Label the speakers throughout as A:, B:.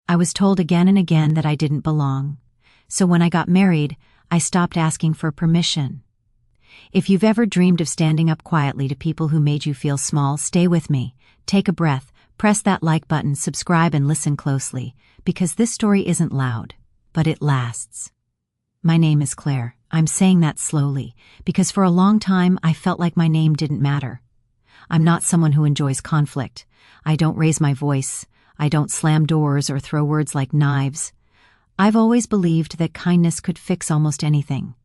A: I was told again and again that I didn't belong. So when I got married, I stopped asking for permission. If you've ever dreamed of standing up quietly to people who made you feel small, stay with me. Take a breath, press that like button, subscribe, and listen closely, because this story isn't loud, but it lasts. My name is Claire. I'm saying that slowly, because for a long time I felt like my name didn't matter. I'm not someone who enjoys conflict. I don't raise my voice. I don't slam doors or throw words like knives. I've always believed that kindness could fix almost anything.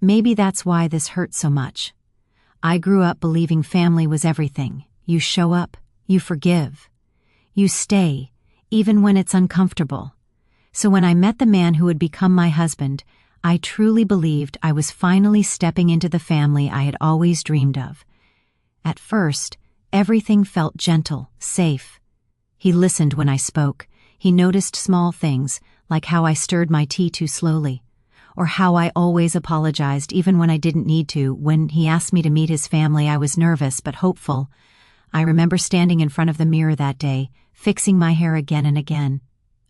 A: Maybe that's why this hurts so much. I grew up believing family was everything. You show up, you forgive. You stay, even when it's uncomfortable. So when I met the man who would become my husband, I truly believed I was finally stepping into the family I had always dreamed of. At first, everything felt gentle, safe. He listened when I spoke. He noticed small things, like how I stirred my tea too slowly, or how I always apologized even when I didn't need to. When he asked me to meet his family, I was nervous but hopeful. I remember standing in front of the mirror that day, fixing my hair again and again.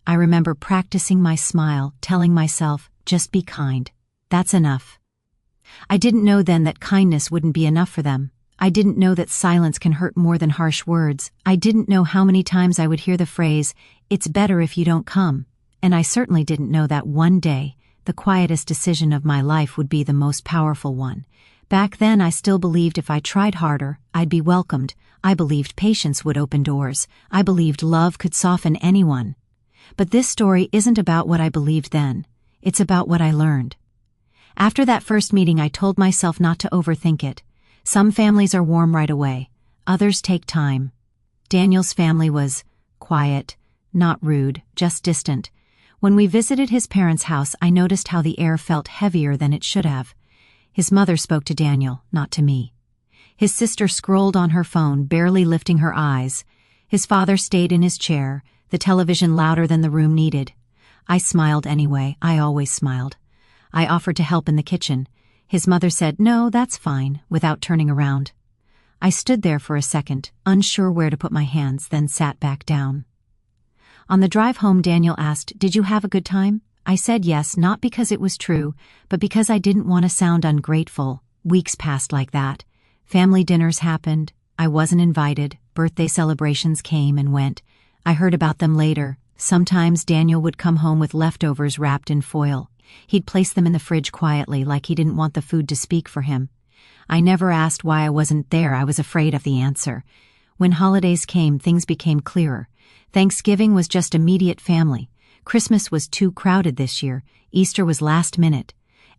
A: I remember practicing my smile, telling myself, just be kind. That's enough. I didn't know then that kindness wouldn't be enough for them. I didn't know that silence can hurt more than harsh words. I didn't know how many times I would hear the phrase, "It's better if you don't come." And I certainly didn't know that one day, the quietest decision of my life would be the most powerful one. Back then I still believed if I tried harder, I'd be welcomed. I believed patience would open doors. I believed love could soften anyone. But this story isn't about what I believed then. It's about what I learned. After that first meeting, I told myself not to overthink it. Some families are warm right away. Others take time. Daniel's family was quiet, not rude, just distant. When we visited his parents' house, I noticed how the air felt heavier than it should have. His mother spoke to Daniel, not to me. His sister scrolled on her phone, barely lifting her eyes. His father stayed in his chair, the television louder than the room needed. I smiled anyway. I always smiled. I offered to help in the kitchen. His mother said, "No, that's fine," without turning around. I stood there for a second, unsure where to put my hands, then sat back down. On the drive home, Daniel asked, "Did you have a good time?" I said yes, not because it was true, but because I didn't want to sound ungrateful. Weeks passed like that. Family dinners happened. I wasn't invited. Birthday celebrations came and went. I heard about them later. Sometimes Daniel would come home with leftovers wrapped in foil. He'd place them in the fridge quietly, like he didn't want the food to speak for him. I never asked why I wasn't there. I was afraid of the answer. When holidays came, things became clearer. Thanksgiving was just immediate family. Christmas was too crowded this year. Easter was last minute.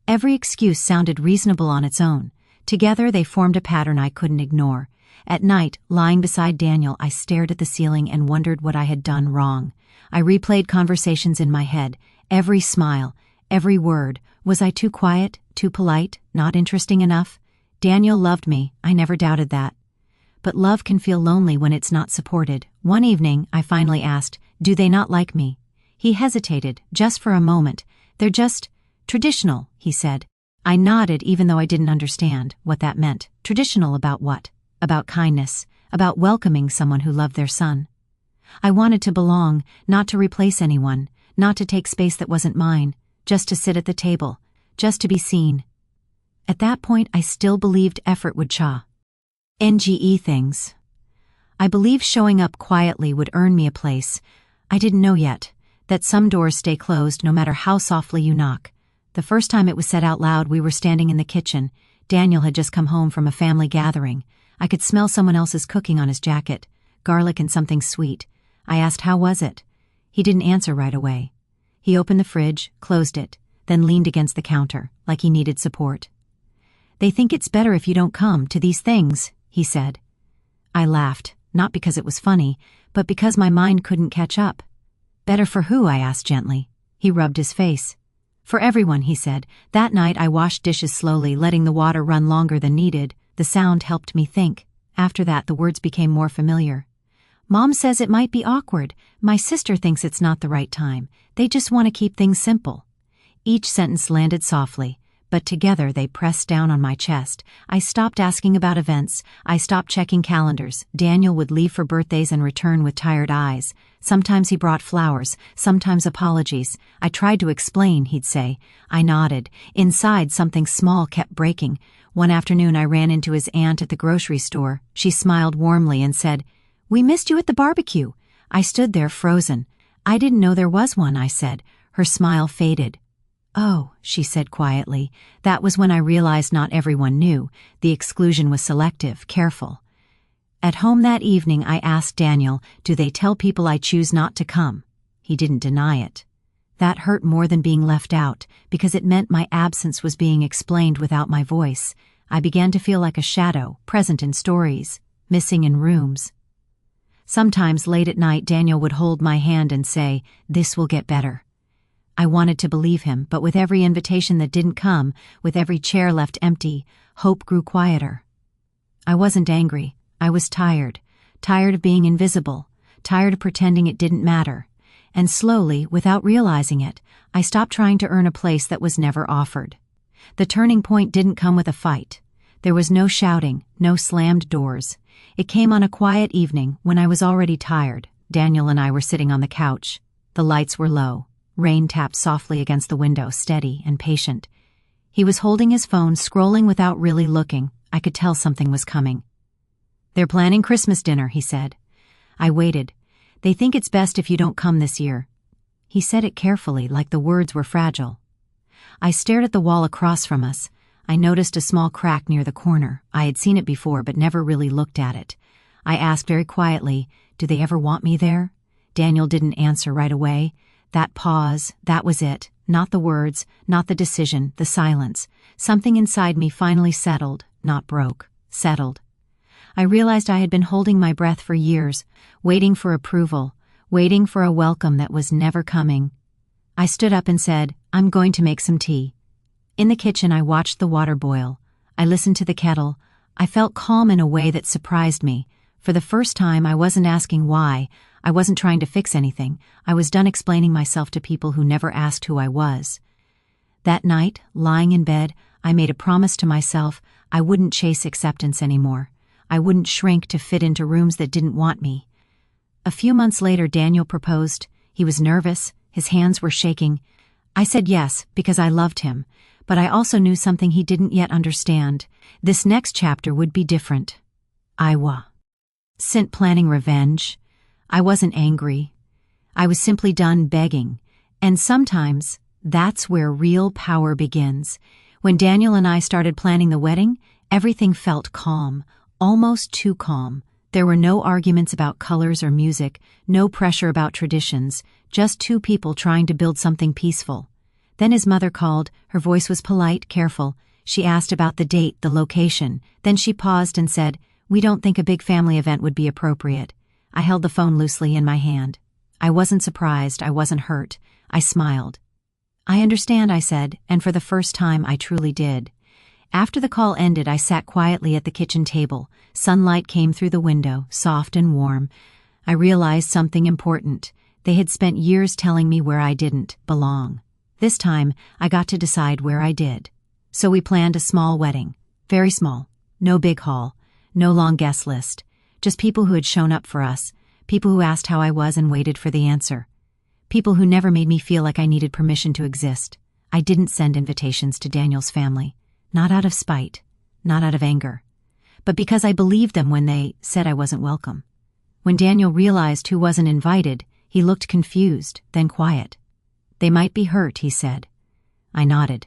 A: Every excuse sounded reasonable on its own. Together they formed a pattern I couldn't ignore. At night, lying beside Daniel, I stared at the ceiling and wondered what I had done wrong. I replayed conversations in my head. Every smile, every word. Was I too quiet, too polite, not interesting enough? Daniel loved me. I never doubted that. But love can feel lonely when it's not supported. One evening, I finally asked, "Do they not like me?" He hesitated, just for a moment. "They're just traditional," he said. I nodded, even though I didn't understand what that meant. Traditional about what? About kindness, about welcoming someone who loved their son. I wanted to belong, not to replace anyone, not to take space that wasn't mine, just to sit at the table, just to be seen. At that point, I still believed effort would NGE things. I believed showing up quietly would earn me a place. I didn't know yet that some doors stay closed no matter how softly you knock. The first time it was said out loud, we were standing in the kitchen. Daniel had just come home from a family gathering. I could smell someone else's cooking on his jacket, garlic and something sweet. I asked, "How was it?" He didn't answer right away. He opened the fridge, closed it, then leaned against the counter, like he needed support. "They think it's better if you don't come to these things," he said. I laughed, not because it was funny, but because my mind couldn't catch up. "Better for who?" I asked gently. He rubbed his face. "For everyone," he said. That night I washed dishes slowly, letting the water run longer than needed. The sound helped me think. After that, the words became more familiar. "Mom says it might be awkward. My sister thinks it's not the right time. They just want to keep things simple." Each sentence landed softly, but together they pressed down on my chest. I stopped asking about events. I stopped checking calendars. Daniel would leave for birthdays and return with tired eyes. Sometimes he brought flowers, sometimes apologies. I tried to explain, he'd say. I nodded. Inside, something small kept breaking. One afternoon I ran into his aunt at the grocery store. She smiled warmly and said, "We missed you at the barbecue." I stood there frozen. "I didn't know there was one," I said. Her smile faded. "Oh," she said quietly. That was when I realized not everyone knew. The exclusion was selective, careful. At home that evening I asked Daniel, "Do they tell people I choose not to come?" He didn't deny it. That hurt more than being left out, because it meant my absence was being explained without my voice. I began to feel like a shadow, present in stories, missing in rooms. Sometimes late at night Daniel would hold my hand and say, "This will get better." I wanted to believe him, but with every invitation that didn't come, with every chair left empty, hope grew quieter. I wasn't angry. I was tired of being invisible, tired of pretending it didn't matter. And slowly, without realizing it, I stopped trying to earn a place that was never offered. The turning point didn't come with a fight. There was no shouting, no slammed doors. It came on a quiet evening when I was already tired. Daniel and I were sitting on the couch. The lights were low. Rain tapped softly against the window, steady and patient. He was holding his phone, scrolling without really looking. I could tell something was coming. "They're planning Christmas dinner," he said. I waited. "They think it's best if you don't come this year." He said it carefully, like the words were fragile. I stared at the wall across from us. I noticed a small crack near the corner. I had seen it before, but never really looked at it. I asked very quietly, "Do they ever want me there?" Daniel didn't answer right away. That pause, that was it. Not the words, not the decision, the silence. Something inside me finally settled, not broke, settled. I realized I had been holding my breath for years, waiting for approval, waiting for a welcome that was never coming. I stood up and said, "I'm going to make some tea." In the kitchen I watched the water boil. I listened to the kettle. I felt calm in a way that surprised me. For the first time I wasn't asking why. I wasn't trying to fix anything. I was done explaining myself to people who never asked who I was. That night, lying in bed, I made a promise to myself I wouldn't chase acceptance anymore. I wouldn't shrink to fit into rooms that didn't want me. A few months later, Daniel proposed. He was nervous. His hands were shaking. I said yes, because I loved him, but I also knew something he didn't yet understand. This next chapter would be different. I wasn't planning revenge. I wasn't angry. I was simply done begging. And sometimes, that's where real power begins. When Daniel and I started planning the wedding, everything felt calm, almost too calm. There were no arguments about colors or music, no pressure about traditions, just two people trying to build something peaceful. Then his mother called. Her voice was polite, careful. She asked about the date, the location. Then she paused and said, "We don't think a big family event would be appropriate." I held the phone loosely in my hand. I wasn't surprised, I wasn't hurt. I smiled. "I understand," I said, and for the first time I truly did. After the call ended, I sat quietly at the kitchen table. Sunlight came through the window, soft and warm. I realized something important. They had spent years telling me where I didn't belong. This time, I got to decide where I did. So we planned a small wedding. Very small. No big hall. No long guest list. Just people who had shown up for us, people who asked how I was and waited for the answer. People who never made me feel like I needed permission to exist. I didn't send invitations to Daniel's family, not out of spite, not out of anger, but because I believed them when they said I wasn't welcome. When Daniel realized who wasn't invited, he looked confused, then quiet. "They might be hurt," he said. I nodded.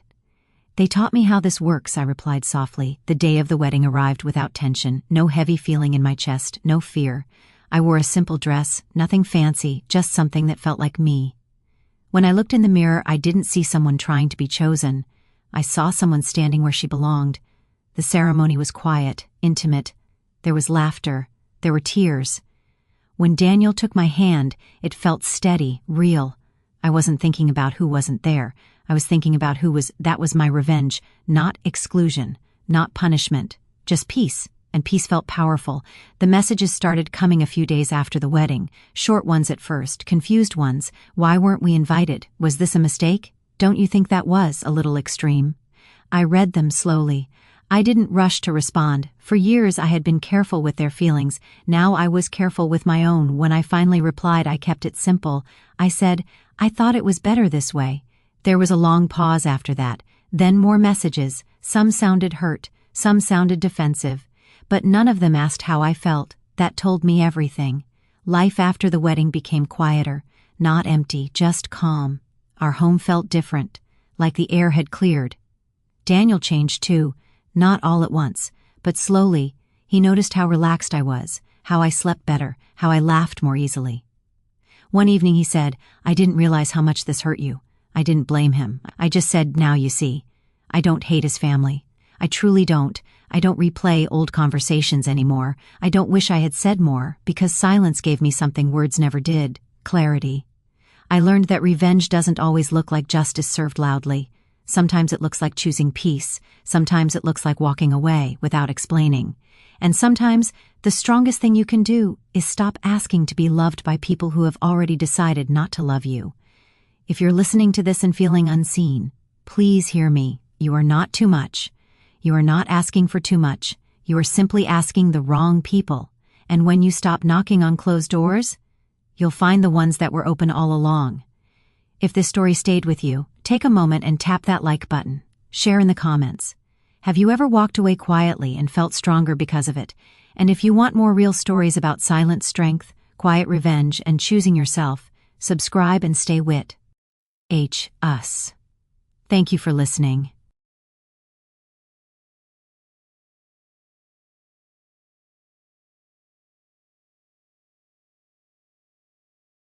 A: "They taught me how this works," I replied softly. The day of the wedding arrived without tension, no heavy feeling in my chest, no fear. I wore a simple dress, nothing fancy, just something that felt like me. When I looked in the mirror, I didn't see someone trying to be chosen. I saw someone standing where she belonged. The ceremony was quiet, intimate. There was laughter. There were tears. When Daniel took my hand, it felt steady, real. I wasn't thinking about who wasn't there. I was thinking about who was. That was my revenge, not exclusion, not punishment, just peace. And peace felt powerful. The messages started coming a few days after the wedding. Short ones at first, confused ones. Why weren't we invited? Was this a mistake? Don't you think that was a little extreme? I read them slowly. I didn't rush to respond. For years I had been careful with their feelings. Now I was careful with my own. When I finally replied, I kept it simple. I said, "I thought it was better this way." There was a long pause after that. Then more messages. Some sounded hurt, some sounded defensive. But none of them asked how I felt. That told me everything. Life after the wedding became quieter. Not empty, just calm. Our home felt different, like the air had cleared. Daniel changed too. Not all at once, but slowly. He noticed how relaxed I was, how I slept better, how I laughed more easily. One evening he said, "I didn't realize how much this hurt you." I didn't blame him. I just said, "Now you see." I don't hate his family. I truly don't. I don't replay old conversations anymore. I don't wish I had said more, because silence gave me something words never did: clarity. I learned that revenge doesn't always look like justice served loudly. Sometimes it looks like choosing peace. Sometimes it looks like walking away without explaining. And sometimes the strongest thing you can do is stop asking to be loved by people who have already decided not to love you. If you're listening to this and feeling unseen, please hear me. You are not too much. You are not asking for too much. You are simply asking the wrong people. And when you stop knocking on closed doors, you'll find the ones that were open all along. If this story stayed with you, take a moment and tap that like button. Share in the comments. Have you ever walked away quietly and felt stronger because of it? And if you want more real stories about silent strength, quiet revenge, and choosing yourself, subscribe and stay wit. Us. Thank you for listening.